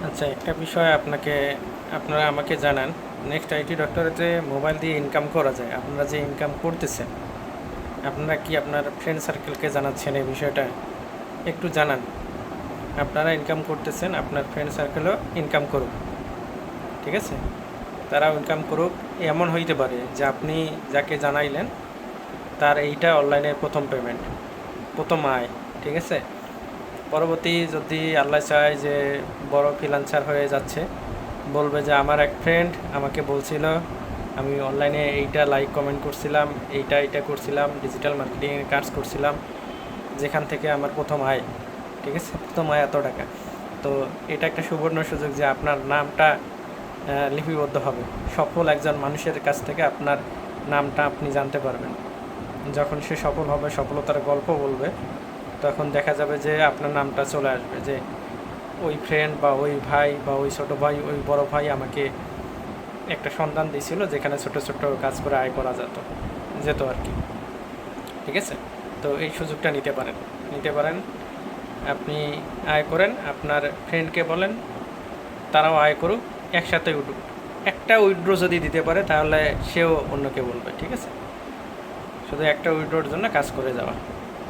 আচ্ছা, একটা বিষয় আপনারা আমাকে জানান। নেক্সট আইটি ডক্টরেতে মোবাইল দিয়ে ইনকাম করা যায়। আপনারা যে ইনকাম করতেছেন, আপনারা কি আপনার ফ্রেন্ড সার্কেলকে জানাচ্ছেন এই বিষয়টা? একটু জানান। আপনারা ইনকাম করতেছেন, আপনার ফ্রেন্ড সার্কেলও ইনকাম করুক। ঠিক আছে? তারাও ইনকাম করুক। এমন হইতে পারে যে আপনি যাকে জানাইলেন তার এইটা অনলাইনের প্রথম পেমেন্ট, প্রথম আয়। ঠিক আছে? পরবর্তী যদি আল্লাহ চায় যে বড় ফ্রিল্যান্সার হয়ে যাচ্ছে, বলবে যে আমার এক ফ্রেন্ড আমাকে বলছিল আমি অনলাইনে এইটা লাইক কমেন্ট করছিলাম, এইটা করছিলাম, ডিজিটাল মার্কেটিংয়ের কাজ করছিলাম, যেখান থেকে আমার প্রথম আয়। ঠিক আছে? প্রথম আয় এত টাকা। তো এটা একটা সুবর্ণ সুযোগ যে আপনার নামটা লিপিবদ্ধ হবে। সফল একজন মানুষের কাছ থেকে আপনার নামটা আপনি জানতে পারবেন। যখন সে সফল হবে, সফলতার গল্প বলবে, তখন দেখা যাবে যে আপনার নামটা চলে আসবে যে ওই ফ্রেন্ড বা ওই ভাই বা ওই ছোটো ভাই, ওই বড় ভাই আমাকে একটা সন্ধান দিয়েছিল যেখানে ছোট ছোট কাজ করে আয় করা যেত আর কি। ঠিক আছে? তো এই সুযোগটা নিতে পারেন। আপনি আয় করেন, আপনার ফ্রেন্ডকে বলেন তারাও আয় করুক, একসাথে উঠুক। একটা উইথড্র যদি দিতে পারে তাহলে সেও অন্যকে বলবে। ঠিক আছে? শুধু একটা উইথড্রোর জন্য কাজ করে যাওয়া।